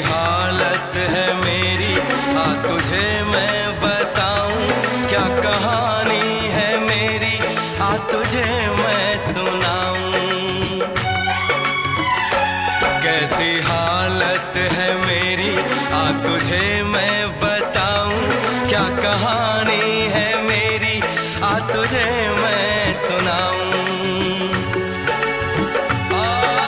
हालत है मेरी, आ तुझे मैं बताऊं क्या कहानी है मेरी, आ तुझे मैं सुनाऊं। कैसी हालत है मेरी, आ तुझे मैं बताऊं क्या कहानी है मेरी, आ तुझे मैं सुनाऊं।